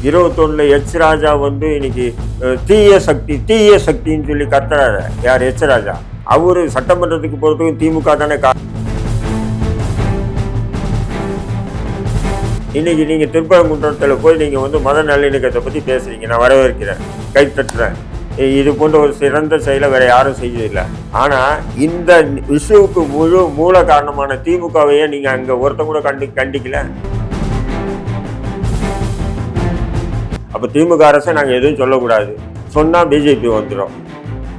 21 H ராஜா வந்து இன்னைக்கு தீய சக்தின்னு சொல்லி கத்துறாரு. யார்? எச் ராஜா. அவரு சட்டமன்றத்துக்கு போறதுக்கும் திமுக தானே இன்னைக்கு நீங்க திருப்பரங்குன்றத்தில் போய் நீங்க வந்து மத நல்லிணக்கத்தை பத்தி பேசுறீங்க. நான் வரவேற்கிறேன், கை தட்டுறேன். இது போன்ற ஒரு சிறந்த செயலை வேற யாரும் செய்யதில்லை. ஆனா இந்த விஷயவுக்கு மூல காரணமான திமுகவையே நீங்க அங்க ஒருத்தன் கூட கண்டிக்கல. அப்ப திமுக அரசை நாங்க எதுவும் சொல்லக்கூடாது, சொன்னா பிஜேபி வந்துடும்.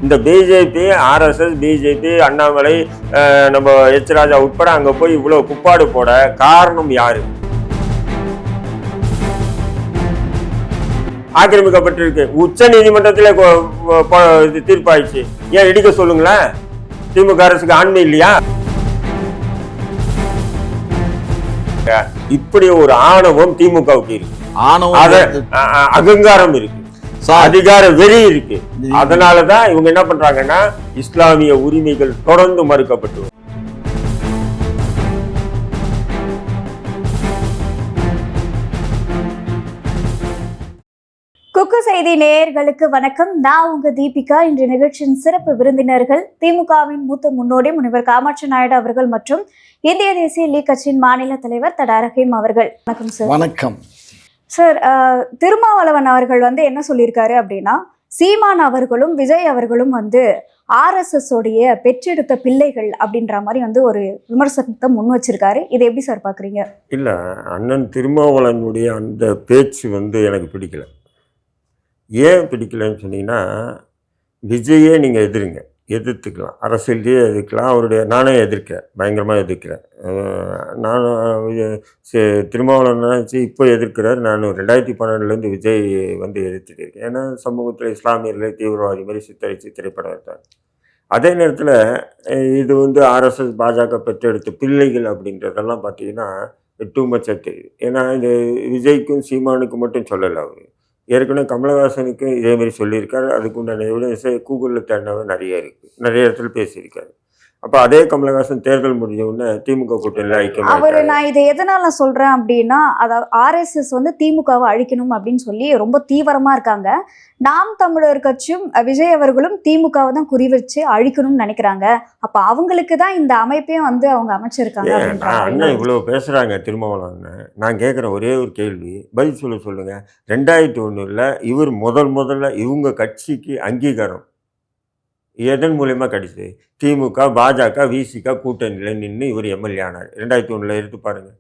இந்த பிஜேபி, ஆர்எஸ்எஸ், பிஜேபி, அண்ணாமலை, நம்ம எச் ராஜா உட்பட அங்க போய் இவ்வளவு குப்பாடு போட காரணம் யாரு? ஆக்கிரமிக்கப்பட்டிருக்கு. உச்ச நீதிமன்றத்திலே தீர்ப்பாயிடுச்சு. ஏன் இடிக்க சொல்லுங்களேன்? திமுக அரசுக்கு ஆண்மை இல்லையா? இப்படி ஒரு ஆணவம் திமுகவுக்கு இருக்கு, அகங்காரம் இருக்கு, அதிகார வெறி இருக்கு. அதனாலதான் இவங்க என்ன பண்றாங்கன்னா இஸ்லாமிய உரிமைகள் தொடர்ந்து மறுக்கப்பட்டு. குக்கு செய்தி நேயர்களுக்கு வணக்கம். நான் உங்க தீபிகா. இன்று நிகழ்ச்சியின் சிறப்பு விருந்தினர்கள் திமுகவின் மூத்த முன்னோடி முனைவர் காமாட்சி நாயுடு அவர்கள் மற்றும் இந்திய தேசிய லீக் கட்சியின் மாநில தலைவர் தடா ரஹீம் அவர்கள். வணக்கம் சார். வணக்கம் சார். திருமாவளவன் அவர்கள் என்ன சொல்லியிருக்காரு அப்படின்னா, சீமான் அவர்களும் விஜய் அவர்களும் ஆர்எஸ்எஸ் உடைய பெற்றெடுத்த பிள்ளைகள் அப்படின்ற மாதிரி ஒரு விமர்சனத்தை முன் வச்சிருக்காரு. இதை எப்படி சார் பாக்குறீங்க? இல்ல, அண்ணன் திருமாவளவனுடைய அந்த பேச்சு எனக்கு பிடிக்கல. ஏன் பிடிக்கலன்னு சொன்னீங்கன்னா, விஜயே நீங்கள் எதிர்த்துக்கலாம், அரசியல்லையே எதிர்க்கலாம். அவருடைய நானே எதிர்க்கிறேன், பயங்கரமாக எதிர்க்கிறேன். நானும் திருமாவளவன் நினச்சி இப்போ எதிர்க்கிறார். நான் 2012 விஜய் எதிர்த்துட்டு இருக்கேன். ஏன்னா சமூகத்தில் இஸ்லாமியர்களை தீவிரவாதி மாதிரி சித்தரித்து திரைப்படம் எடுத்தாங்க. அதே நேரத்தில் இது ஆர்எஸ்எஸ் பாஜக பெற்றெடுத்த பிள்ளைகள் அப்படின்றதெல்லாம் பார்த்தீங்கன்னா டூ மச்சாக தெரியுது. ஏன்னா இது விஜய்க்கும் சீமானுக்கும் மட்டும் சொல்லலை. அவர் ஏற்கனவே கமலஹாசனுக்கு இதேமாரி சொல்லியிருக்காரு. அதுக்கு உண்டான எவிடன்ஸை கூகுளில் தேடினாவே நிறைய இருக்குது, நிறைய இடத்துல பேசியிருக்காரு. அப்போ அதே கமலஹாசன் தேர்தல் முடிஞ்ச உடனே திமுக கூட்டணியில் ஐக்கியம். நான் இதை எதனால சொல்றேன் அப்படின்னா, அதாவது ஆர்எஸ்எஸ் திமுகவை அழிக்கணும் அப்படின்னு சொல்லி ரொம்ப தீவிரமா இருக்காங்க. நாம் தமிழர் கட்சியும் விஜய் அவர்களும் திமுகவை தான் குறி வச்சு அழிக்கணும்னு நினைக்கிறாங்க. அப்ப அவங்களுக்கு தான் இந்த அமைப்பையும் அவங்க அமைச்சிருக்காங்க. அண்ணன் இவ்வளவு பேசுறாங்க திருமாவளவன். நான் கேட்குற ஒரே ஒரு கேள்வி, பதில் சொல்லுங்க. 2001 இவர் முதல்ல இவங்க கட்சிக்கு அங்கீகாரம் எதன் மூலயமா கிடைச்சது? திமுக, பாஜக, விசிக கூட்டணியில் நின்று இவர் எம்எல்ஏ ஆனார். 2001 எடுத்து பாருங்க,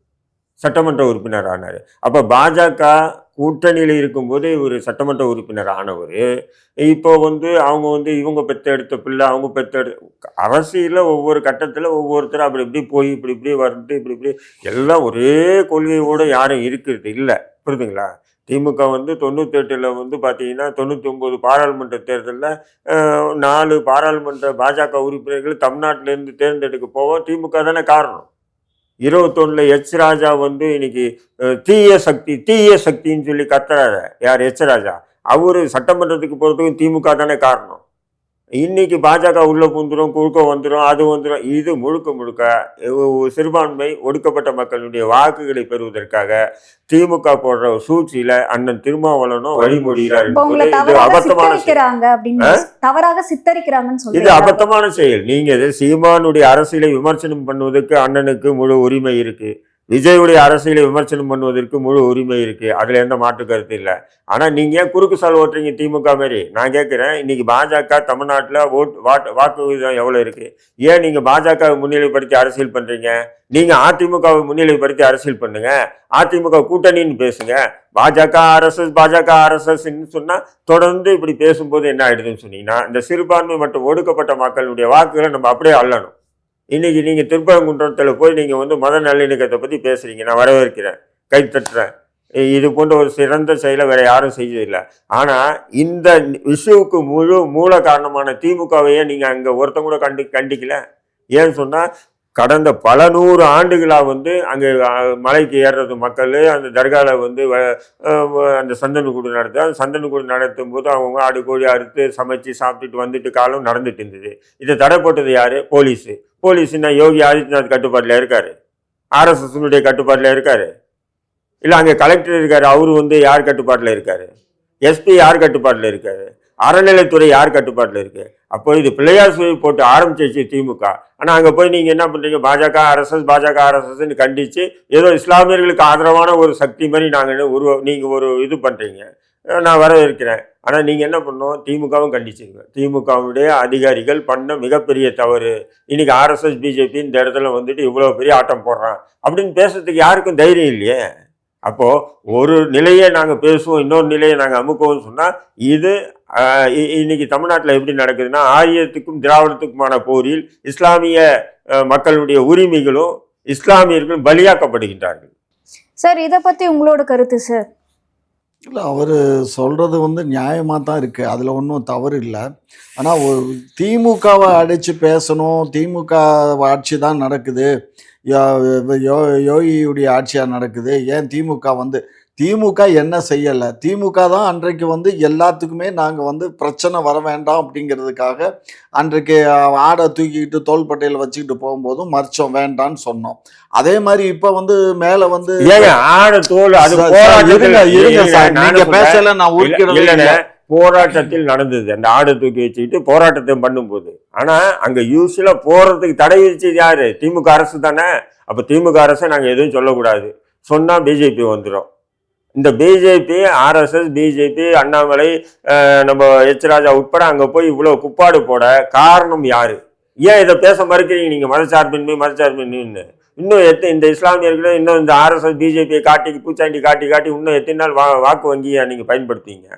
சட்டமன்ற உறுப்பினர் ஆனார். அப்போ பாஜக கூட்டணியில் இருக்கும்போது இவர் சட்டமன்ற உறுப்பினர் ஆனவர். இப்போ அவங்க இவங்க பெற்றெடுத்த பிள்ளை, அவங்க அரசியலில் ஒவ்வொரு கட்டத்தில் ஒவ்வொருத்தரும் அப்படி இப்படி போய் இப்படி வந்து இப்படி எல்லாம் ஒரே கொள்கையோடு யாரும் இருக்கிறது இல்லை. புரியுதுங்களா? திமுக 98 பார்த்தீங்கன்னா 99 பாராளுமன்ற தேர்தலில் 4 பாராளுமன்ற பாஜக உறுப்பினர்கள் தமிழ்நாட்டிலேருந்து தேர்ந்தெடுக்க போவோம். திமுக தானே காரணம். 21 எச் ராஜா இன்னைக்கு தீய சக்தின்னு சொல்லி கத்துறாரு. யார்? எச் ராஜா. அவரு சட்டமன்றத்துக்கு போகிறதுக்கும் திமுக தானே காரணம். இன்னைக்கு பாஜக உள்ள பூந்துடும், குறுக்க வந்துடும், அது வந்துடும். இது முழுக்க சிறுபான்மை ஒடுக்கப்பட்ட மக்களுடைய வாக்குகளை பெறுவதற்காக திமுக போடுற சூழ்ச்சியில அண்ணன் திருமாவளவனும் வழிமொழிகிறார். தவறாக சித்தரிக்கிறாங்கன்னு இது அபத்தமான செயல். நீங்க சீமானுடைய அரசியலை விமர்சனம் பண்ணுவதற்கு அண்ணனுக்கு முழு உரிமை இருக்கு, விஜயுடைய அரசியலை விமர்சனம் பண்ணுவதற்கு முழு உரிமை இருக்கு, அதுல எந்த மாற்று கருத்து இல்லை. ஆனா நீங்க ஏன் குறுக்கு சால் ஓட்டுறீங்க திமுக மாரி? நான் கேட்கிறேன், இன்னைக்கு பாஜக தமிழ்நாட்டில் வாக்கு விகிதம் எவ்வளவு இருக்கு? ஏன் நீங்க பாஜகவை முன்னிலைப்படுத்தி அரசியல் பண்றீங்க? நீங்க அதிமுகவை முன்னிலைப்படுத்தி அரசியல் பண்ணுங்க, அதிமுக கூட்டணின்னு பேசுங்க. பாஜக ஆர்எஸ்எஸ் சொன்னா தொடர்ந்து இப்படி பேசும்போது என்ன ஆயிடுதுன்னு சொன்னீங்கன்னா, இந்த சிறுபான்மை மற்றும் ஒடுக்கப்பட்ட மக்களுடைய வாக்குகளை நம்ம அப்படியே அள்ளணும். இன்னைக்கு நீங்க திருப்பரங்குன்றத்தில் போய் நீங்க மத நல்லிணக்கத்தை பத்தி பேசுறீங்க. நான் வரவேற்கிறேன், கை தட்டுறேன். இது போன்ற ஒரு சிறந்த செயலை வேற யாரும் செய்யதில்லை. ஆனா இந்த விஷயவுக்கு மூல காரணமான திமுகவையே நீங்க அங்க ஒருத்தன் கூட கண்டிக்கல. ஏன்னு சொன்னா கடந்த பல 100 ஆண்டுகளா அங்கே மலைக்கு ஏறுறது மக்கள், அந்த தர்கால அந்த சந்தனக்கூடு நடத்து. அந்த சந்தனக்கூடு நடத்தும் போது அவங்க ஆடு கோழி அறுத்து சமைச்சு சாப்பிட்டுட்டு வந்துட்டு காலம் நடந்துட்டு இருந்தது. இதை தடை போட்டது யாரு? போலீஸுன்னா யோகி ஆதித்யநாத் கட்டுப்பாட்டில் இருக்காரு, ஆர்எஸ்எஸ்னுடைய கட்டுப்பாட்டில் இருக்காரு. இல்லை அங்கே கலெக்டர் இருக்காரு, அவரு வந்து யார் கட்டுப்பாட்டில் இருக்காரு? எஸ்பி யார் கட்டுப்பாட்டில் இருக்காரு? அறநிலைத்துறை யார் கட்டுப்பாட்டில் இருக்கு? அப்போ இது பிள்ளையார் சுவை போட்டு ஆரம்பிச்சிச்சு திமுக. ஆனால் அங்கே போய் நீங்கள் என்ன பண்ணுறீங்க? பாஜக ஆர்எஸ்எஸ்ன்னு கண்டித்து ஏதோ இஸ்லாமியர்களுக்கு ஆதரவான ஒரு சக்தி மாதிரி நீங்கள் ஒரு இது பண்ணுறீங்க. நான் வரவேற்கிறேன். ஆனால் நீங்கள் என்ன பண்ணணும்? திமுகவும் கண்டிச்சிருங்க. திமுகவுடைய அதிகாரிகள் பண்ண மிகப்பெரிய தவறு. இன்னைக்கு ஆர்எஸ்எஸ் பிஜேபி இந்த இடத்துல வந்துட்டு இவ்வளோ பெரிய ஆட்டம் போடுறான் அப்படின்னு பேசுறதுக்கு யாருக்கும் தைரியம் இல்லையே. அப்போது ஒரு நிலையை நாங்கள் பேசுவோம், இன்னொரு நிலையை நாங்கள் அமுக்குவோம்னு சொன்னால் இது இன்னைக்கு தமிழ்நாட்டில் எப்படி நடக்குதுன்னா, ஆரியத்துக்கும் திராவிடத்துக்குமான போரில் இஸ்லாமிய மக்களுடைய உரிமைகளும் இஸ்லாமியர்களும் பலியாக்கப்படுகின்றார்கள். சார் இதை பற்றி உங்களோட கருத்து சார்? இல்லை, அவர் சொல்கிறது வந்து நியாயமாக தான் இருக்குது, அதில் ஒன்றும் தவறு இல்லை. ஆனால் ஒரு திமுகவை அடித்து பேசணும், திமுக ஆட்சி தான் நடக்குது, யோகியுடைய ஆட்சியாக நடக்குது, ஏன் திமுக என்ன செய்யலை? திமுக தான் அன்றைக்கு வந்து எல்லாத்துக்குமே நாங்கள் வந்து பிரச்சனை வர வேண்டாம் அப்படிங்கிறதுக்காக அன்றைக்கு ஆடை தூக்கிக்கிட்டு தோள்பட்டையில் வச்சுக்கிட்டு போகும்போதும் மறிச்சோம், வேண்டான்னு சொன்னோம். அதே மாதிரி இப்போ வந்து மேலே வந்து பேசல, நான் உருக்கிட போராட்டத்தில் நடந்தது அந்த ஆடை தூக்கி வச்சுக்கிட்டு போராட்டத்தை பண்ணும்போது. ஆனா அங்க யூஸ்வலா போறதுக்கு தடை விதிச்சது யாரு? திமுக அரசு தானே. அப்ப திமுக அரசை நாங்க எதுவும் சொல்லக்கூடாது, சொன்னா பிஜேபி வந்துடும். இந்த பிஜேபி, ஆர்எஸ்எஸ், பிஜேபி, அண்ணாமலை, நம்ம எச் ராஜா உட்பட அங்க போய் இவ்வளவு குப்பாடு போட காரணம் யாரு? ஏன் இதை பேச மறுக்கிறீங்க நீங்க? மதச்சார்பின்மை இன்னும் இந்த இஸ்லாமியர்களும் இன்னும் இந்த ஆர்எஸ்எஸ் பிஜேபியை பூச்சாண்டி காட்டி இன்னும் எத்தனை நாள் வாக்கு வங்கியை நீங்க பயன்படுத்துவீங்க?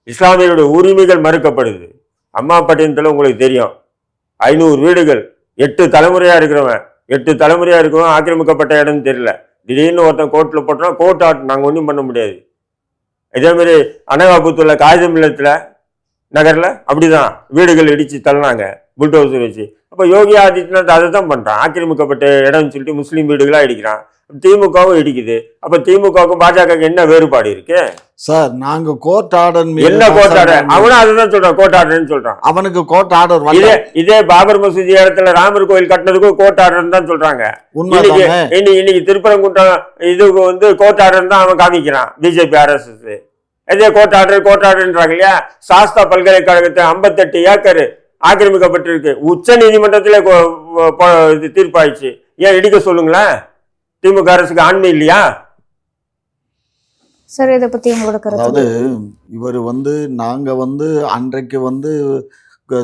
இஸ்லாமியருடைய உரிமைகள் மறுக்கப்படுது. அம்மா பட்டினத்தில் உங்களுக்கு தெரியும், 500 வீடுகள் 8 தலைமுறையா இருக்கிறவன் ஆக்கிரமிக்கப்பட்ட இடம்னு தெரியல. திடீர்னு ஒருத்தன் கோர்ட்டில் போட்டோம்னா கோர்ட் ஆர்டர் நாங்கள் ஒன்றும் பண்ண முடியாது. இதேமாரி அனகாபுத்தூர்ல காகிதம் இல்லத்தில் நகரில் அப்படிதான் வீடுகள் இடித்து தள்ளினாங்க புல்டோசர் வச்சு. அப்போ யோகி ஆதித்யநாத் அதை தான் பண்ணுறான். ஆக்கிரமிக்கப்பட்ட இடம்னு சொல்லிட்டு முஸ்லீம் வீடுகளாக இடிக்கிறான். திமுகவும் இடிக்குது. அப்ப திமுகவுக்கும் பாஜக என்ன வேறுபாடு இருக்கு சார்? நாங்க கோர்ட் ஆர்டர் என்ன கோர்ட் ஆர்டர்? அவனும் அதுதான் சொல்றான், கோர்ட் ஆர்டர் சொல்றான். அவனுக்கு கோர்ட் ஆர்டர் இதே பாபர் மசூதி இடத்துல ராமர் கோயில் கட்டினதுக்கும் கோர்ட் ஆர்டர் தான் சொல்றாங்க. இன்னைக்கு திருப்பரங்குன்றம் இதுக்கு வந்து கோர்ட் ஆர்டர் தான் அவன் காமிக்கிறான் பிஜேபி ஆர்எஸ்எஸ். இதே கோர்ட் ஆர்டர்ன்றாங்க இல்லையா? சாஸ்தா பல்கலைக்கழகத்தை 58 ஏக்கர் ஆக்கிரமிக்கப்பட்டிருக்கு. உச்ச நீதிமன்றத்திலே தீர்ப்பாயிடுச்சு. ஏன் இடிக்க சொல்லுங்களேன்? திமுக அரசுக்கு ஆண்மை இல்லையா? சார் இதை பத்தி உங்களோட கருத்து? அதாவது இவர் வந்து நாங்க வந்து அன்றைக்கு வந்து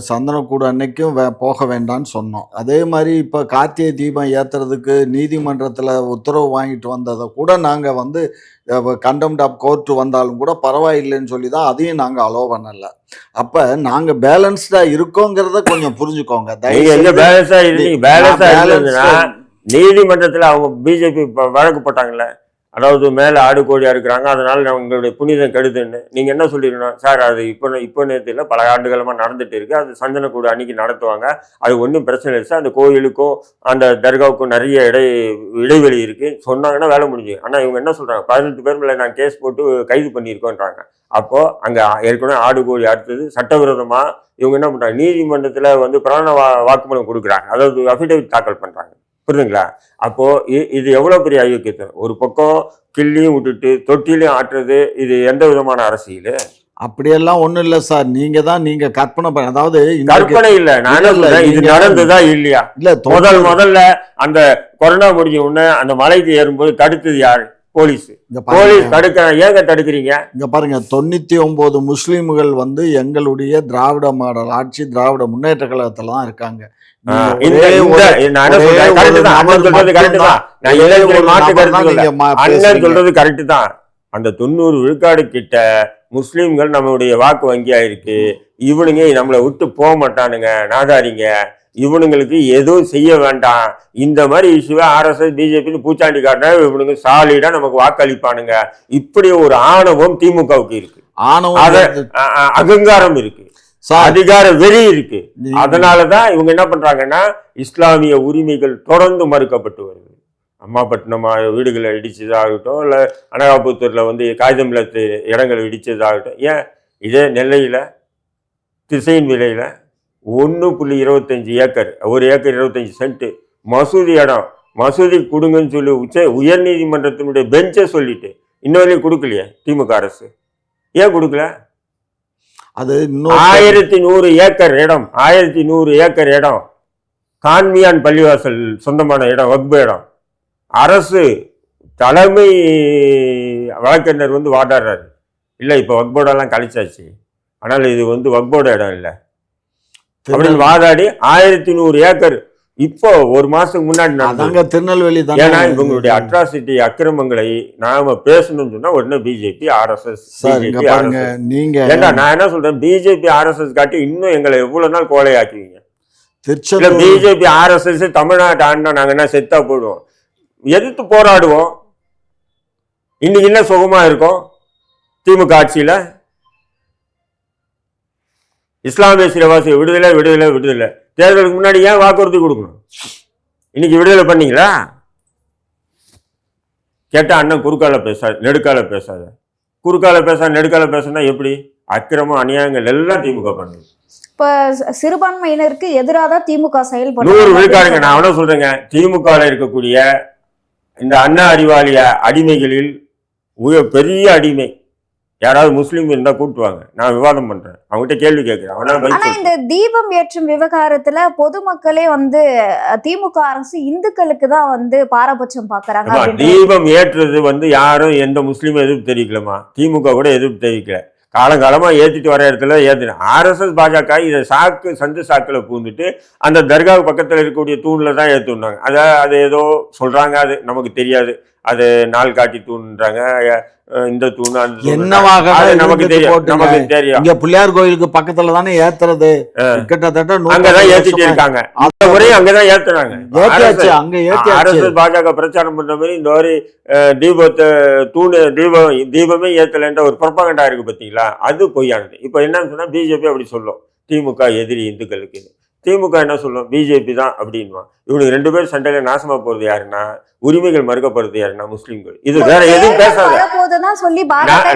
சந்தனக்கூடு அன்னைக்கும் போக வேண்டாம்னு சொன்னோம். அதே மாதிரி இப்போ கார்த்திகை தீபம் ஏற்றுறதுக்கு நீதிமன்றத்தில் உத்தரவு வாங்கிட்டு வந்ததை கூட நாங்கள் வந்து கண்டெம்ட் ஆஃப் கோர்ட் வந்தாலும் கூட பரவாயில்லைன்னு சொல்லி தான் அதையும் நாங்கள் அலோவ் பண்ணலை. அப்போ நாங்கள் பேலன்ஸ்டாக இருக்கோங்கிறத கொஞ்சம் புரிஞ்சுக்கோங்க. நீதிமன்றத்தில் அவங்க பிஜேபி வழக்கு போட்டாங்கல்ல, அதாவது மேலே ஆடு கோழியாக இருக்கிறாங்க, அதனால உங்களுடைய புனிதம் கெடுதுன்னு. நீங்கள் என்ன சொல்லிடணும்? சார் அது இப்போ நேரத்தில் பல ஆண்டுகளமாக நடந்துட்டு இருக்கு, அது சந்தனக்கூடு அன்னைக்கு நடத்துவாங்க, அது ஒன்றும் பிரச்சனை இல்லை சார், அந்த கோயிலுக்கும் அந்த தர்காவுக்கும் நிறைய இடைவெளி இருக்குது சொன்னாங்கன்னா வேலை முடிஞ்சு. ஆனால் இவங்க என்ன சொல்கிறாங்க? 18 பேர் மேலே நான் கேஸ் போட்டு கைது பண்ணியிருக்கோன்றாங்க. அப்போது அங்கே ஏற்கனவே ஆடு கோழி அடுத்தது சட்டவிரோதமாக இவங்க என்ன பண்ணுறாங்க? நீதிமன்றத்தில் வந்து பிராண வாக்குமூலம் கொடுக்குறாங்க, அதாவது அஃபிடேவிட் தாக்கல் பண்ணுறாங்க. புரியுதுங்களா? அப்போ இது எவ்வளவு பெரிய அயோக்கியத்தை! ஒரு பக்கம் கிள்ளியும் விட்டுட்டு தொட்டிலையும் ஆட்டுறது, இது எந்த விதமான அரசியல்? அப்படியெல்லாம் ஒண்ணும் இல்லை சார். நீங்க கற்பனை பண்ண, அதாவது கற்பனை இல்லை, நான் சொல்றேன் இது நடந்துதா இல்லையா? இல்ல, முதல்ல அந்த கொரோனா முடிஞ்ச உடனே அந்த மலைக்கு ஏறும்போது தடுத்தது யாரு? போலீஸ் தடுக்க. ஏங்க தடுக்கிறீங்க? இங்க பாருங்க, 99 முஸ்லீம்கள் வந்து எங்களுடைய திராவிட மாடல் ஆட்சி, திராவிட முன்னேற்ற கழகத்துல தான் இருக்காங்க. சொல்றது கரெக்ட் தான். அந்த 90 விழுக்காடு கிட்ட முஸ்லிம்கள் நம்மளுடைய வாக்கு வங்கியா இருக்கு. இவனுங்க நம்மளை விட்டு போக மாட்டானுங்க, நாதாரிங்க. இவனுங்களுக்கு எதுவும் செய்ய வேண்டாம். இந்த மாதிரி இஷ்யூவை ஆர்எஸ்எஸ் பிஜேபி பூச்சாண்டி காட்டினா இவனுங்க சாலிடா நமக்கு வாக்களிப்பானுங்க. இப்படி ஒரு ஆணவம் திமுகவுக்கு இருக்கு, அகங்காரம் இருக்கு, அதிகார வெறி இருக்கு. அதனாலதான் இவங்க என்ன பண்றாங்கன்னா, இஸ்லாமிய உரிமைகள் தொடர்ந்து மறுக்கப்பட்டு வருது. அம்மாப்பட்டினம் வீடுகளை இடிச்சதாகட்டும், இல்ல அனகாபுத்தூர்ல வந்து காகிதம் இல்லத்து இடங்களை இடிச்சதாகட்டும். ஏன் இதே நெல்லையில திசையின் விலையில 1.25 ஏக்கர், 1 ஏக்கர் 25 சென்ட் மசூதி இடம் மசூதி கொடுங்கன்னு சொல்லி உயர் நீதிமன்றத்தினுடைய பெஞ்சை சொல்லிட்டு இன்ன வரையும் கொடுக்கலையே திமுக அரசு. ஏன் கொடுக்கல? அது 1100 ஏக்கர் இடம், 1100 ஏக்கர் இடம் கான்மியான் பள்ளிவாசல் சொந்தமான இடம், வக்பு இடம். அரசு தலைமை வழக்கறிஞர் வந்து வாதாடுறாரு, இல்லை இப்போ வக்போடெல்லாம் கழிச்சாச்சு, ஆனால் இது வந்து வக்போட இடம் இல்லை அப்படின்னு வாதாடி 1100 ஏக்கர் இப்போ ஒரு மாசத்துக்கு முன்னாடி திருநெல்வேலி தான். ஏன்னா இவங்களுடைய அட்ராசிட்டி அக்கிரமங்களை நாம பேசணும்னு சொன்னா உடனே பிஜேபி ஆர்எஸ்எஸ். நீங்க ஏன்னா நான் என்ன சொல்றேன், பிஜேபி ஆர்எஸ்எஸ் காட்டி இன்னும் எங்களை எவ்வளவு நாள் கோலையாக்குவீங்க? பிஜேபி ஆர்எஸ்எஸ் தமிழ்நாட்டு ஆண்டா நாங்க என்ன செத்தா போடுவோம், எதிர்த்து போராடுவோம். இன்னைக்கு என்ன சுகமா இருக்கும் திமுக ஆட்சியில? இஸ்லாமிய சிறைவாசி விடுதலை விடுதலை விடுதலை. தேர்தலுக்கு முன்னாடி ஏன் வாக்குறுதி கொடுக்கணும்? இன்னைக்கு விடுதலை பண்ணீங்களா? கேட்டா அண்ணன் குறுக்கால பேசாது, நெடுக்கால பேசாத. குறுக்கால பேச நெடுக்கால பேசுனா எப்படி? அக்கிரமம் அநியாயங்கள் எல்லாம் திமுக பண்ணுது. இப்ப சிறுபான்மையினருக்கு எதிராக தான் திமுக செயல்படும். 100 விழுக்காடுங்க. நான் என்ன சொல்றேங்க, திமுக இருக்கக்கூடிய இந்த அண்ணா அறிவாலய அடிமைகளில் பெரிய அடிமை யாராவது முஸ்லீம் இருந்தா கூட்டுவாங்க, நான் விவாதம் பண்றேன், அவங்ககிட்ட கேள்வி கேட்கிறேன். ஆனா இந்த தீபம் ஏற்றும் விவகாரத்துல பொதுமக்களே வந்து திமுக அரசு இந்துக்களுக்கு தான் வந்து பாரபட்சம் பாக்குறாங்க. தீபம் ஏற்றுறது வந்து யாரும் எந்த முஸ்லீமும் எதிர்ப்பு தெரிவிக்கலமா, திமுக கூட எதிர்ப்பு தெரிவிக்கல. காலங்காலமா ஏற்றிட்டு வர இடத்துல ஏற்றின ஆர்எஸ்எஸ் பாஜக இதை சந்து சாக்குல பூந்துட்டு அந்த தர்கா பக்கத்துல இருக்கக்கூடிய தூண்ல தான் ஏற்றுனாங்க. அது ஏதோ சொல்றாங்க, அது நமக்கு தெரியாது. அது நாள் காட்டி தூண்றாங்க, இந்த தூண் என்னவாக நமக்கு தெரியும். இங்க பிள்ளையார் கோயிலுக்கு பக்கத்துல தானே ஏத்துறது, கிட்டத்தட்ட அங்கதான் ஏத்திட்டு இருக்காங்க. அந்த முறையும் அங்கதான் ஏத்துறாங்க. ஆர்எஸ்எஸ் பாஜக பிரச்சாரம் பண்ற மாதிரி இந்த மாதிரி தீபத்தை தூண் தீபமே ஏத்தலைன்ற ஒரு புரொபகண்டா இருக்கு பாத்தீங்களா, அது பொய்யானது. இப்ப என்னன்னு சொன்னா பிஜேபி அப்படி சொல்லும், திமுக எதிரி இந்துக்களுக்கு. திமுக என்ன சொல்லும், பிஜேபி தான் அப்படின்வான். இவனுக்கு 2 பேர் சண்டையில நாசமா போறது யாருன்னா, உரிமைகள் மறுக்கப்படுறது யாருன்னா முஸ்லீம்கள். இது வேற எதுவும் பேசாத.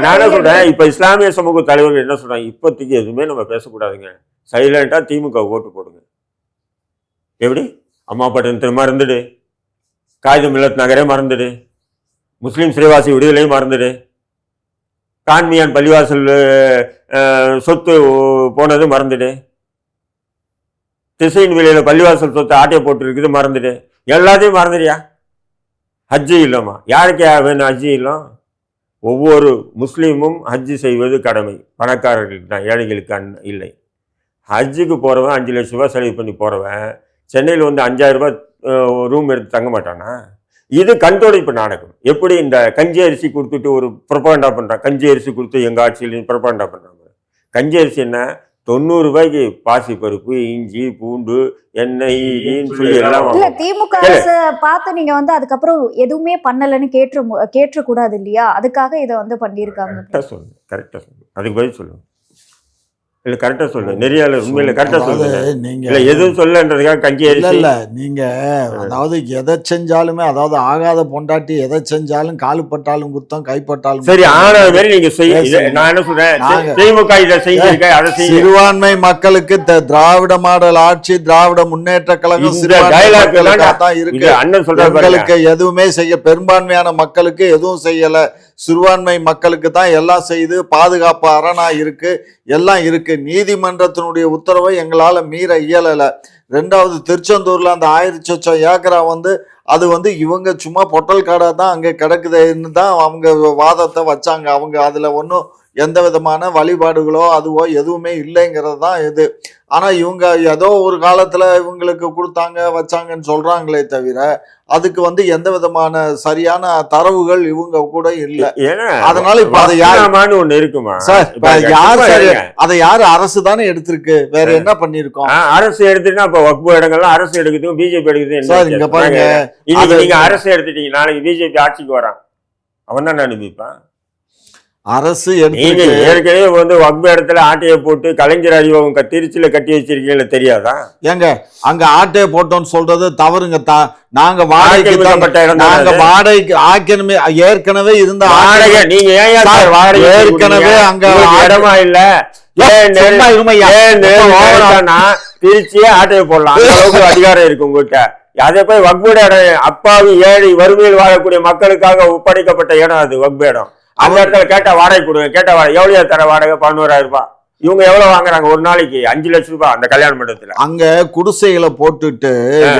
நானே சொல்றேன், இப்ப இஸ்லாமிய சமூக தலைவர்கள் என்ன சொல்றாங்க, இப்போதைக்கு எதுவுமே நம்ம பேசக்கூடாதுங்க, சைலண்டா திமுக ஓட்டு போடுங்க. எப்படி? அம்மா பட்டணத்தை மறந்துடு, காகித மில்லத் நகரே மறந்துடு, முஸ்லீம் சிறைவாசி விடுதலையும் மறந்துடு, கான்மியான் பள்ளிவாசல் சொத்து போனது மறந்துடு, திசையின் வெளியில பள்ளிவாசல் சொத்து ஆட்டையை போட்டு இருக்குது மறந்துடு, எல்லாத்தையும் மறந்துடியா? ஹஜ்ஜு இல்லைம்மா, யாருக்கு வேணும் ஹஜ்ஜு இல்லம்? ஒவ்வொரு முஸ்லீமும் ஹஜ்ஜு செய்வது கடமை, பணக்காரர்களுக்கு தான், ஏழைகளுக்கு இல்லை. ஹஜ்ஜுக்கு போகிறவன் 5 லட்ச ரூபா செலவு பண்ணி போகிறவன் சென்னையில் வந்து 5000 ரூபாய் ரூம் எடுத்து தங்க மாட்டானா? இது கண்துடைப்பு நாடகம். எப்படி இந்த கஞ்சி அரிசி கொடுத்துட்டு ஒரு புரொபகண்டா பண்ணுறான், கஞ்சி அரிசி கொடுத்து எங்கள் ஆட்சியில் புரொபகண்டா பண்ணுறாங்க. கஞ்சி அரிசி என்ன, 90 ரூபாய்க்கு பாசி பருப்பு, இஞ்சி, பூண்டு, எண்ணெய் சொல்லி எல்லாம். திமுக அரசு பார்த்து நீங்க வந்து அதுக்கப்புறம் எதுவுமே பண்ணலன்னு கேட்ற கூடாது இல்லையா? அதுக்காக இதை வந்து பண்ணியிருக்காங்க. கரெக்டா சொல்லு, அதுக்கு பதில் சொல்லுங்க. இல்ல கரெக்டா சொல்லு, நிறைய உண்மையில கரெக்டா சொல்லுங்க. நீங்க இல்ல எதுவும் சொல்லன்றதுக்காக கஞ்சி அரிசி இல்ல. நீங்க அதாவது எதை செஞ்சாலுமே, அதாவது ஆகாத பொண்டாட்டி எதை செஞ்சாலும் காலுப்பட்டாலும் குத்தம், கைப்பட்டாலும் சரி. ஆனா மாதிரி நீங்க செய்ய, நான் என்ன சொல்றேன், திமுக இதை செஞ்சிருக்க, அதை செய்ய. சிறுபான்மை மக்களுக்கு திராவிட மாடல் ஆட்சி, திராவிட முன்னேற்ற கழகம் தான் இருக்கு. அண்ணன் சொல்றாங்க எதுவுமே செய்ய, பெரும்பான்மையான மக்களுக்கு எதுவும் செய்யல, சிறுபான்மை மக்களுக்கு தான் எல்லாம் செய்து பாதுகாப்பு அரணா இருக்கு, எல்லாம் இருக்கு. நீதிமன்றத்தினுடைய உத்தரவை எங்களால மீற இயலல. 2வது திருச்செந்தூர்ல அந்த 1000 ஏக்கரா வந்து அது வந்து இவங்க சும்மா பொட்டல் காடா தான் அங்க கிடக்குதுன்னு தான் அவங்க வாதத்தை வச்சாங்க. அவங்க அதுல ஒன்றும் எந்த விதமான வழிபாடுகளோ அதுவோ எதுவுமே இல்லைங்கிறது தான் இது. ஆனா இவங்க ஏதோ ஒரு காலத்துல இவங்களுக்கு கொடுத்தாங்க வச்சாங்கன்னு சொல்றாங்களே தவிர அதுக்கு வந்து எந்த விதமான சரியான தரவுகள் இவங்க கூட இல்ல. அதனால இப்ப அதை யாரு ஒண்ணு இருக்குமா சார், அதை யாரு அரசு தானே எடுத்திருக்கு, வேற என்ன பண்ணிருக்கோம்? அரசு எடுத்துட்டா அப்ப வக்பு இடங்கள்லாம் அரசு எடுக்குது, பிஜேபி எடுக்குது. சார் இங்க பாருங்க, நீங்க அரசு எடுத்துட்டீங்க, நாளைக்கு பிஜேபி ஆட்சிக்கு வரான், அவன் தான் அனுப்பிப்பான். அரசு ஏற்கனவே வந்து வக்பு இடத்துல ஆட்டையை போட்டு கலைஞர் அறிவகம் திருச்சியில கட்டி வச்சிருக்கீங்க, தெரியாதா? ஏங்க அங்க ஆட்டையை போட்டோம்னு சொல்றது தவறுங்க. நாங்க வாடகைக்கு ஏற்கனவே இருந்த வாடகை, நீங்க ஏற்கனவே அங்க இடமா இல்ல, திருச்சியே ஆட்டையை போடலாம், அதிகாரம் இருக்கு உங்ககிட்ட. அதை போய் வக்போட இடம் அப்பாவி ஏழை வறுமையில் வாழக்கூடிய மக்களுக்காக ஒப்படைக்கப்பட்ட இடம் அது வக்பு இடம். அந்த இடத்துல கேட்ட வாடகை கொடுங்க, கேட்ட வாடகை எவ்வளோ தர வாடகை 11,000 ரூபாய். இவங்க எவ்வளவு வாங்குறாங்க ஒரு நாளைக்கு? 5 லட்சம் ரூபாய் அந்த கல்யாண மண்டபத்துல. அங்க குடிசைகளை போட்டுட்டு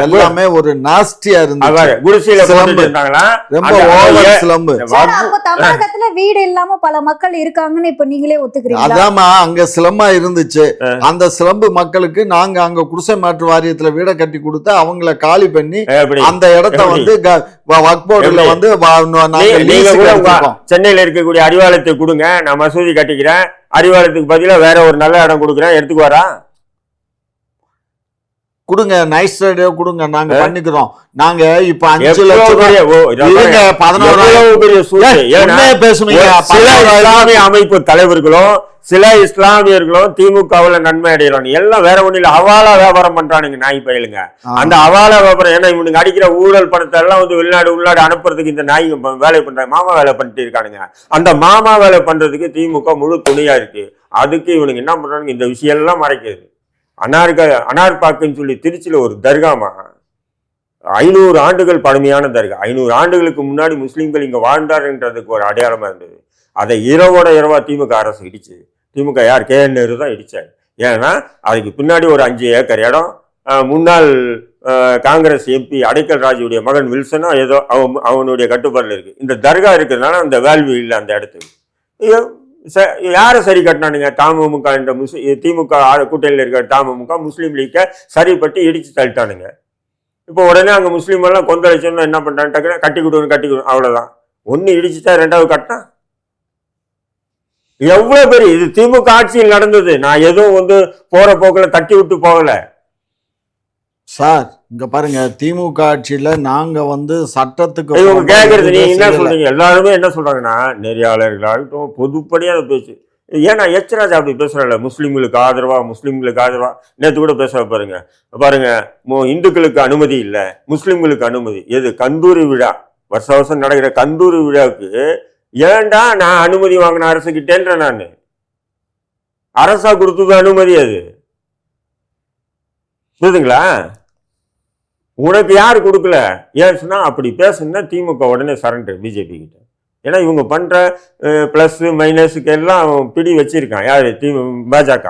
எல்லாமே ஒரு நாஸ்டியா இருந்துச்சு. குடிசையில போட்டுட்டு இருந்தாங்களா? ரொம்ப ஓவர் ஸ்லம்பு. அப்ப தமிழகத்துல வீடு இல்லாம பல மக்கள் இருக்காங்கன்னு இப்ப நீங்களே ஒத்துக்கிறீங்களா? அதாமா அங்க சிலம்பா இருந்துச்சு. அந்த சிலம்பு மக்களுக்கு நாங்க அங்க குடிசை மாற்று வாரியத்துல வீட கட்டி கொடுத்து அவங்கள காலி பண்ணி அந்த இடத்த வந்து வக்போர்டுல வந்து சென்னையில இருக்கக்கூடிய அறிவாலயத்தை கொடுங்க, நான் மசூதி கட்டிக்கிறேன், அறிவாலயத்துக்கு பதிலா வேற ஒரு நல்ல இடம் கொடுக்குறேன், எடுத்துக்குவாரா? கொடுங்க, நைஸ் ரேடியோ கொடுங்க, நாங்க பண்ணிக்கிறோம். நாங்க இப்ப 5 லட்சம் 11,000 அமைப்பு தலைவர்களும் சில இஸ்லாமியர்களும் திமுகவுல நன்மை அடைகிறாங்க. எல்லாம் வேற ஒண்ணு இல்ல, அவாலா வியாபாரம் பண்றானுங்க நாய் பயிலுங்க. அந்த அவாலா வியாபாரம் ஏன்னா இவனுக்கு அடிக்கிற ஊழல் பணத்தை எல்லாம் வந்து வெளிநாடு உள்நாடு அனுப்புறதுக்கு இந்த நாய் வேலை பண்றாங்க, மாமா வேலை பண்ணிட்டு இருக்கானுங்க. அந்த மாமா வேலை பண்றதுக்கு திமுக முழு துணியா இருக்கு. அதுக்கு இவனுக்கு என்ன பண்றாங்க, இந்த விஷயம் எல்லாம் மறைக்கிறது. அனார்பாக்குன்னு சொல்லி திருச்சியில ஒரு தர்காமா, 500 ஆண்டுகள் பழமையான தர்கா. 500 ஆண்டுகளுக்கு முன்னாடி முஸ்லீம்கள் இங்க வாழ்ந்தாருன்றதுக்கு ஒரு அடையாளமா இருந்தது. அதை இரவோட இரவா திமுக அரசு இடிச்சு. திமுக யார்? KN நேரு தான் இடிச்சாரு. ஏன்னா அதுக்கு பின்னாடி ஒரு 5 ஏக்கர் இடம் முன்னாள் காங்கிரஸ் MP அடைக்கல் ராஜுடைய மகன் வில்சனும் ஏதோ அவனுடைய கட்டுப்பாடுல இருக்கு. இந்த தர்கா இருக்கிறதுனால அந்த வேல்யூ இல்லை அந்த இடத்துக்கு. யாரை சரி கட்டினானுங்க? தமுமுக. இந்த திமுக கூட்டணியில் இருக்கிற தமுமுக முஸ்லீம் லீக்கை சரிப்பட்டு இடிச்சு தள்ளிட்டானுங்க. இப்போ உடனே அங்கே முஸ்லீம் எல்லாம் கொந்தளிச்சோம்னா என்ன பண்றாங்க? டக்குன்னு கட்டி கொடுக்கணும், அவ்வளவுதான். ஒன்னு இடிச்சுட்டா ரெண்டாவது கட்டினா எவ்வளவு பெரிய இது திமுக ஆட்சியில் நடந்தது. நான் எதுவும் வந்து போற போக்குல தட்டி விட்டு போகல சார். இங்க பாருங்க, திமுக ஆட்சியில நாங்க வந்து சட்டத்துக்கு கேட்கறது நீங்க என்ன சொல்றீங்க? எல்லாருமே என்ன சொல்றாங்கன்னா, நெறியாளர்களாகட்டும் பொதுப்படியா பேச்சு. ஏன்னா எச்ராஜா அப்படி பேசுறல, முஸ்லீம்களுக்கு ஆதரவா, முஸ்லீம்களுக்கு ஆதரவா. நேற்று கூட பேச பாருங்க இந்துக்களுக்கு அனுமதி இல்லை, முஸ்லீம்களுக்கு அனுமதி. எது? கந்தூரி விழா, வருஷம் நடக்கிற கந்தூரி விழாவுக்கு ஏன்டா நான் அனுமதி வாங்கின அரசுகிட்டேன்ற? நான் அரசா கொடுத்தது அனுமதி. அது புரியுதுங்களா? உனக்கு யாரு கொடுக்கல? ஏன் சொன்னா அப்படி பேசுனா திமுக உடனே சரண்டர் பிஜேபி கிட்ட. ஏன்னா இவங்க பண்ற பிளஸ் மைனஸுக்கு எல்லாம் பிடி வச்சிருக்கான் யாரு? பாஜக.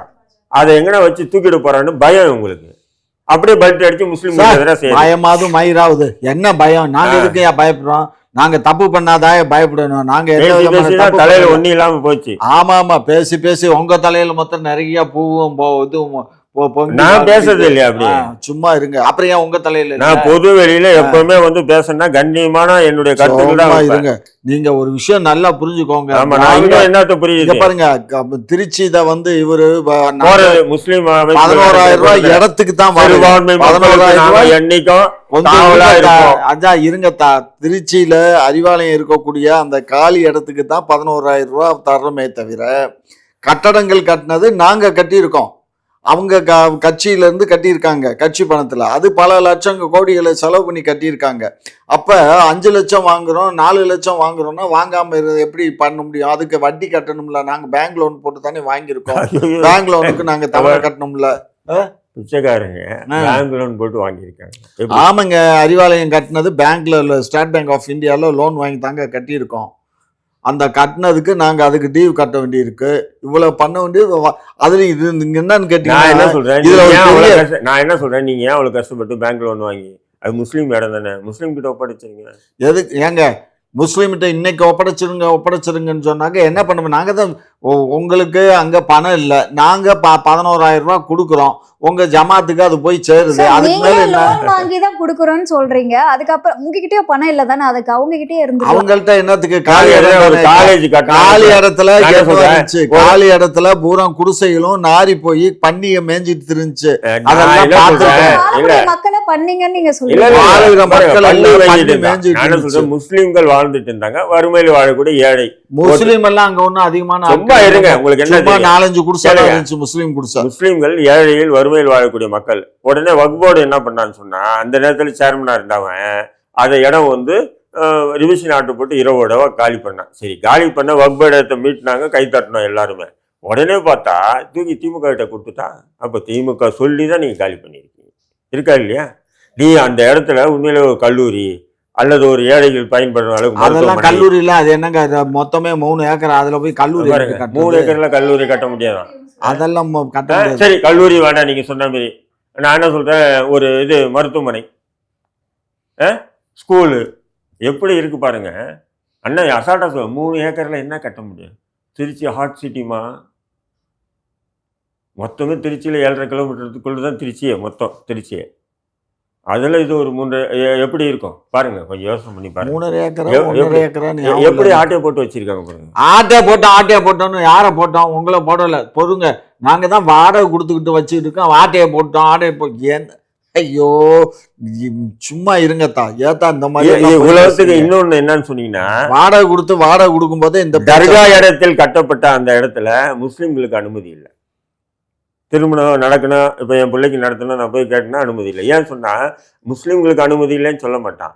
அதை எங்கன்னா வச்சு தூக்கிட்டு போறான்னு பயம் உங்களுக்கு. அப்படியே பல்ட் அடிச்சு முஸ்லீம் பயமாவது மயிராவது என்ன பயம்? நாங்க எதுக்கு பயப்படுறோம்? நாங்க தப்பு பண்ணாதான் பயப்படணும். நாங்க தலையில ஒண்ணு இல்லாம போச்சு. ஆமா ஆமா, பேசி பேசி உங்க தலையில மொத்தம் நிறைய பூவும் இதுவும். நான் பேசுறது இல்லையா? அப்படி சும்மா இருங்க. அப்புறம் ஏன் உங்க தலையில? நான் பொது வெளியில எப்பவுமே வந்து பேசணும்னா கண்ணியமான என்னுடைய கருத்துக்கள் இருங்க. நீங்க ஒரு விஷயம் நல்லா புரிஞ்சுக்கோங்க. என்னத்த புரியுது பாருங்க, திருச்சி இத வந்து இவரு முஸ்லீம் 11,000 ரூபாய் இடத்துக்கு தான் 11,000 ரூபாய் என்னைக்கும் அதான் இருங்க. திருச்சியில அறிவாலயம் இருக்கக்கூடிய அந்த காலி இடத்துக்கு தான் 11,000 ரூபாய் தர்றமே தவிர கட்டடங்கள் கட்டினது நாங்க கட்டியிருக்கோம். அவங்க கட்சியில இருந்து கட்டியிருக்காங்க, கட்சி பணத்துல. அது பல லட்சம் கோடிகளை செலவு பண்ணி கட்டியிருக்காங்க. அப்ப 5 லட்சம் வாங்குறோம், 4 லட்சம் வாங்குறோம்னா வாங்காம எப்படி பண்ண முடியும்? அதுக்கு வட்டி கட்டணும்ல. நாங்க பேங்க் லோன் போட்டு தானே வாங்கியிருக்கோம். பேங்க் லோனுக்கு நாங்க தவற கட்டணும்ல. பிச்சைக்காரங்க பேங்க் லோன் போட்டு வாங்கியிருக்காங்க. ஆமாங்க, அறிவாலயம் கட்டினது பேங்க்ல, ஸ்டேட் பேங்க் ஆஃப் இந்தியால லோன் வாங்கி தாங்க கட்டியிருக்கோம். அந்த கட்டினதுக்கு நாங்க அதுக்கு டியூ கட்ட வேண்டி இருக்கு. இவ்வளவு பண்ண வேண்டியது. அதுல இது என்னன்னு கேட்டீங்கன்னா, நான் என்ன சொல்றேன், நீங்க ஏன் அவ்வளவு கஷ்டப்பட்டு பேங்க் லோன் வாங்கி? அது முஸ்லீம் இடம் தானே, முஸ்லீம் கிட்ட ஒப்படைச்சிருங்க. எதுக்கு ஏங்க முஸ்லீம்கிட்ட இன்னைக்கு ஒப்படைச்சிருங்கன்னு சொன்னாங்க. என்ன பண்ணுவோம்? நாங்க தான் உங்களுக்கு அங்க பணம் இல்லை, நாங்க 11,000 ரூபாய் கொடுக்குறோம், உங்க ஜமாத்துக்கு அது போய் சேருது. அதுக்கு மேல என்ன வாங்கிதான் கொடுக்குறோம்னு சொல்றீங்க. அதுக்கப்புறம் உங்ககிட்டயே பணம் இல்ல தானே, அதுக்கு அவங்க கிட்டே இருந்து அவங்கள்ட்ட என்னத்துக்கு? காலி இடத்துல காலி இடத்துல பூரா குடிசைகளும் நாரி போய் பண்ணிய மேஞ்சிட்டு திருந்துச்சு. மக்களை பண்ணீங்கன்னு நீங்க சொல்லுங்க. முஸ்லிம்கள் வாழ்ந்துட்டு இருந்தாங்க, வறுமையில் வாழக்கூடிய ஏழை முஸ்லீம் எல்லாம் அங்க ஒன்னும் அதிகமான இருங்க. உங்களுக்கு என்ன 4-5 குடிசை இருந்துச்சு முஸ்லீம் குடிசை. முஸ்லீம்கள் ஏழையில் வறுமையில் வாழக்கூடிய மக்கள். உடனே வக்ஃப் போர்டு என்ன பண்ணான்னு சொன்னா, அந்த நேரத்தில் சேர்மனா இருந்தவன் அதை இடம் வந்து ரிவிஷன் ஆர்டர் போட்டு இரவோடவா காலி பண்ணான். சரி, காலி பண்ண வக்ஃப் போர்டு இடத்தை மீட்டினாங்க, கை தட்டணும் எல்லாருமே. உடனே பார்த்தா தூக்கி திமுக கிட்ட கொடுத்துட்டா. அப்போ திமுக சொல்லி தான் நீங்க காலி பண்ணியிருக்கீங்க, இருக்கா இல்லையா? நீ அந்த இடத்துல உண்மையிலே ஒரு கல்லூரி அல்லது ஒரு ஏழைகள் பயன்படுற அளவுக்கு அதெல்லாம் மருத்துவமனை கல்லூரியில அது என்னங்க அது மொத்தமே 3 ஏக்கர் அதுல போய் கல்லூரி பாருங்க, எப்படி 3 கட்டுறது? ஏக்கர்ல கல்லூரி கட்ட முடியாதான்? அதெல்லாம் கட்ட முடியாது. சரி, கல்லூரி வேண்டாம் நீங்க சொன்ன மாதிரி. நான் என்ன சொல்றேன், ஒரு இது மருத்துவமனை, ஸ்கூலு எப்படி இருக்கு பாருங்க. அண்ணன் அசால்ட்டா சொல்ல 3 ஏக்கர்ல என்ன கட்ட முடியும்? திருச்சி ஹாட் சிட்டிமா, மொத்தமே திருச்சியில் 7.5 கிலோமீட்டருக்குள்ள தான் திருச்சியே, மொத்தம் திருச்சியே. அதில் இது ஒரு 3 எப்படி இருக்கும் பாருங்க, கொஞ்சம் யோசனை பண்ணி பாருங்க. 3 ஏக்கரா எப்- 1.5 எப்படி ஏக்கரா எப்படி ஆட்டையை போட்டு வச்சிருக்காங்க பாருங்க. ஆட்டையை போட்டோம்னு யாரை போட்டோம்? உங்களை போடல. பொறுங்க, நாங்க தான் வாடகை கொடுத்துக்கிட்டு வச்சுக்கிட்டு இருக்கோம். ஆட்டையை ஏன் ஐயோ சும்மா இருங்கத்தா. ஏத்தா இந்த மாதிரி உலகத்துக்கு இன்னொன்னு என்னன்னு சொன்னீங்கன்னா, வாடகை கொடுக்கும் போதே இந்த தர்கா இடத்தில் கட்டப்பட்ட அந்த இடத்துல முஸ்லிம்களுக்கு அனுமதி இல்லை. திருமணம் நடக்கணும், இப்போ என் பிள்ளைக்கு நடத்தணும், நான் போய் கேட்டேன்னா அனுமதி இல்லை. ஏன் சொன்னால் முஸ்லீம்களுக்கு அனுமதி இல்லைன்னு சொல்ல மாட்டான்.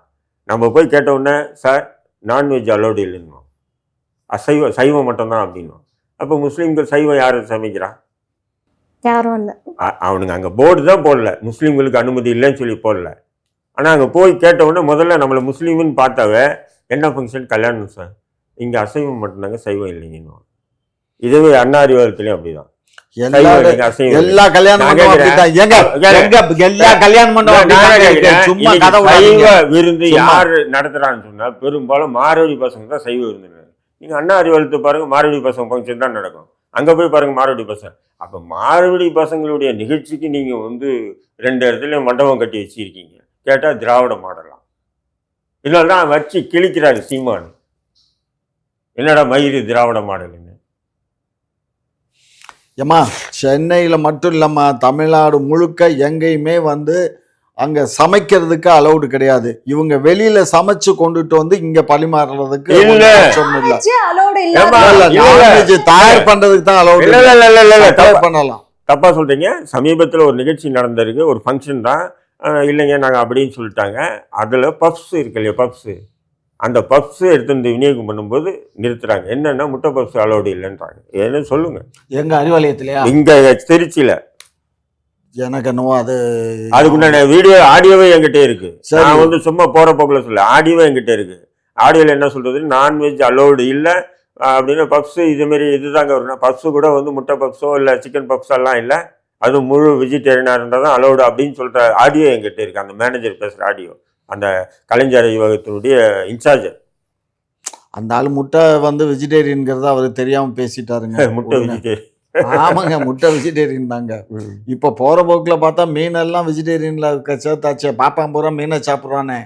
நம்ம போய் கேட்ட உடனே சார் நான்வெஜ் அலோடு இல்லைன்னு, சைவம் மட்டும்தான் அப்படின்னும். அப்போ முஸ்லீம்கள் சைவம் யார் சமைக்கிறா? யாரும் இல்லை. அவனுங்க அங்கே போர்டு தான் போடல, முஸ்லீம்களுக்கு அனுமதி இல்லைன்னு சொல்லி போடல. ஆனால் அங்கே போய் கேட்ட உடனே முதல்ல நம்மளை முஸ்லீம்னு பார்த்தாவே என்ன ஃபங்க்ஷன், கல்யாணம் சார், இங்கே அசைவம் மட்டும்தாங்க, சைவம் இல்லைங்கன்னு. இதுவே அண்ணா அறிவாலயத்துலேயும் அப்படிதான். எல்லா கல்யாணம் சும்மா சைவ விருந்து யாரு நடத்துறான்னு சொன்னா பெரும்பாலும் மாரவடி பசங்க தான் சைவ விருந்து. நீங்க அண்ணா அறிவாலயத்தை பாருங்க, மாரவடி பசங்க ஃபங்க்ஷன் தான் நடக்கும். அங்க போய் பாருங்க மாரவடி பசங்க. அப்ப மாரவடி பசங்களுடைய நிகழ்ச்சிக்கு நீங்க 2 இடத்துல மண்டபம் கட்டி வச்சிருக்கீங்க. கேட்டா திராவிட மாடலாம். இதெல்லாம் வச்சு கிழிக்கிறாரு சீமான். என்னடா மயிறு திராவிட மாடல்? ஏம்மா சென்னையில் மட்டும் இல்லைம்மா, தமிழ்நாடு முழுக்க எங்கேயுமே அங்கே சமைக்கிறதுக்கு அலௌடு கிடையாது. இவங்க வெளியில சமைச்சு கொண்டுட்டு இங்க பரிமாறுறதுக்கு தயார் பண்றதுக்கு தான் அலௌடு பண்ணலாம். தப்பா சொல்றீங்க. சமீபத்தில் ஒரு நிகழ்ச்சி நடந்திருக்கு, ஒரு ஃபங்க்ஷன் தான். இல்லைங்க நாங்கள் அப்படின்னு சொல்லிட்டாங்க. அதில் பப்ஸ் இருக்கு இல்லையா, பப்ஸு, அந்த பப்ஸ் எடுத்து வந்து விநியோகம் பண்ணும்போது நிறுத்துறாங்க. என்னன்னா முட்டை பப்ஸ் அலோடு இல்லைன்றாங்க. என்ன சொல்லுங்க? எங்க அறிவாலயத்திலயா? இங்க திருச்சியில. எனக்கு என்னவோ அதுக்குண்டான ஆடியோவே என்கிட்ட இருக்கு. நான் சும்மா போற போக்கில் சொல்ல, ஆடியோவே என்கிட்ட இருக்கு. ஆடியோவில் என்ன சொல்றது, நான்வெஜ் அலோடு இல்லை அப்படின்னு. பப்ஸ் இதுமாரி இதுதாங்க வரும். பப்ஸு கூட முட்டை பப்ஸோ இல்லை சிக்கன் பப்ஸோ எல்லாம் இல்லை, அது முழு வெஜிடேரியனாக இருந்தால் தான் அலோடு அப்படின்னு சொல்கிற ஆடியோ என்கிட்ட இருக்கு. அந்த மேனேஜர் பேசுகிற ஆடியோ, அந்த கலைஞர் விவாகத்தினுடைய இன்சார்ஜ். அந்த ஆள் முட்டை வெஜிடேரியன்கிறத அவர் தெரியாம பேசிட்டாருங்க. முட்டை வெஜிடேரியன். ஆமாங்க, முட்டை வெஜிடேரியன் தாங்க. இப்போ போற போக்குல பார்த்தா மீனெல்லாம் வெஜிடேரியன்ல சேர்த்தாச்சு. பாப்பான் பூரா மீனை சாப்பிட்றானே.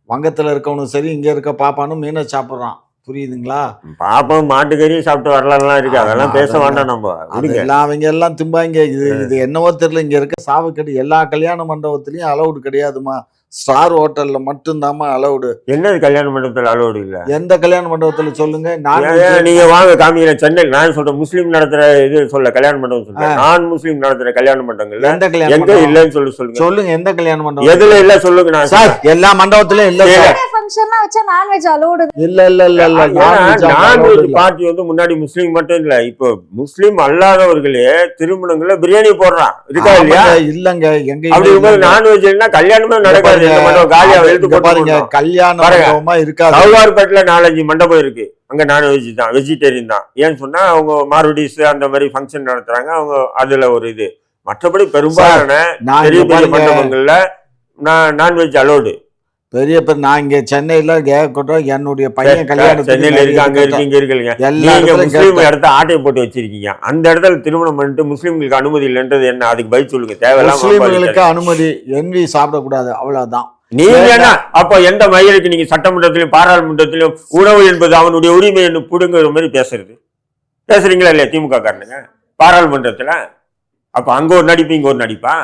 வங்கத்துல இருக்கவனும் சரி, இங்க இருக்க பாப்பானும் மீனை சாப்பிட்றான். புரியுதுங்களா? பாப்பம் மாட்டுக்கறி சாப்பிட்டு வரலாம் இருக்கு. அதெல்லாம் பேச வேண்டாம் நம்ம. அதெல்லாம் அவங்க எல்லாம் திம்பாங்க. இது என்னவோ தெரியல, இங்க இருக்க சாவுக்கடி எல்லா கல்யாண மண்டபத்திலயும் அலௌடு கிடையாதுமா. ஸ்டார் ஹோட்டல்ல மட்டும்தாம்மா அலௌடு. என்னது கல்யாண மண்டபத்தில் அலௌடு இல்ல? எந்த கல்யாண மண்டபத்துல சொல்லுங்க. நீங்க வாங்க காமிக்கிற சென்னையில். நான் சொல்றேன் முஸ்லீம் நடத்துற இது சொல்ல கல்யாண மண்டபம் சொல்றேன். நான் முஸ்லீம் நடத்துற கல்யாண மண்டபங்கள்ல எந்த கல்யாணம் எங்க இல்லன்னு சொல்லுங்க. சொல்லுங்க எந்த கல்யாண மண்டபம் எதுல இல்ல சொல்லுங்க. நான் சார் எல்லா மண்டபத்திலயும் இல்ல. ஃபங்க்ஷன்லாம் வச்சா நான்வெஜ் அலௌடு இல்ல. நான்வெஜ் பார்ட்டி முன்னாடி முஸ்லீம் மட்டும் இல்ல, இப்போ முஸ்லீம் அல்லாதவர்களே திருமணங்கள்ல பிரியாணி போடுறான். இருக்கா இல்லையா? இல்லங்க, எங்க அப்படி நான்வெஜ் இல்லைன்னா கல்யாணமே நடக்காது. சவுகார்பேட்டில் 4-5 மண்டபம் இருக்கு. அங்க நான்வெஜ் தான், வெஜிடேரியன் தான். ஏன்னு சொன்னா அவங்க மார்வடிஸ் அந்த மாதிரி ஃபங்க்ஷன் நடத்துறாங்க. அவங்க அதுல ஒரு இது. மற்றபடி பெரும்பாலான பெரிய பெரிய மண்டபங்கள்ல நான்வெஜ் அலோடு. பெரிய நான் இங்க சென்னையில என்னுடைய பையன் கல்யாணம் சென்னையில இருக்கு, அங்க இருக்கு, இங்க இருக்குல்லைங்க. நீங்க முஸ்லீம் இடத்த ஆட்டையை போட்டு வச்சிருக்கீங்க. அந்த இடத்துல திருமணம் பண்ணிட்டு முஸ்லீம்களுக்கு அனுமதி இல்லைன்றது என்ன? அதுக்கு பதில் சொல்லுங்க. தேவையில்லாம முஸ்லீம்களுக்கு அனுமதி, என்வி சாப்பிடக்கூடாது, அவ்வளவுதான். நீங்க என்ன அப்ப எந்த மயிலுக்கு நீங்க சட்டமன்றத்திலும் பாராளுமன்றத்திலும் உணவு என்பது அவனுடைய உரிமை என்று புடுங்குற மாதிரி பேசுறீங்களா இல்லையா திமுக காரனுங்க பாராளுமன்றத்துல? அப்ப அங்க ஒரு நடிப்பு, இங்க ஒரு நடிப்பா?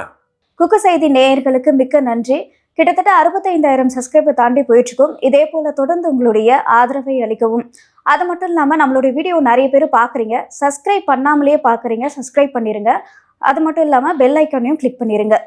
குக்கு செய்தி நேயர்களுக்கு மிக்க நன்றி. கிட்டத்தட்ட 65,000 சப்ஸ்கிரைபர் தாண்டி போயிட்டு இருக்கும். இதே போல தொடர்ந்து உங்களுடைய ஆதரவை அளிக்கவும். அது மட்டும் இல்லாம நம்மளுடைய வீடியோ நிறைய பேர் பாக்குறீங்க, சப்ஸ்கிரைப் பண்ணாமலேயே பாக்குறீங்க, சப்ஸ்கிரைப் பண்ணிருங்க. அது மட்டும் இல்லாம பெல் ஐக்கானையும் கிளிக் பண்ணிருங்க.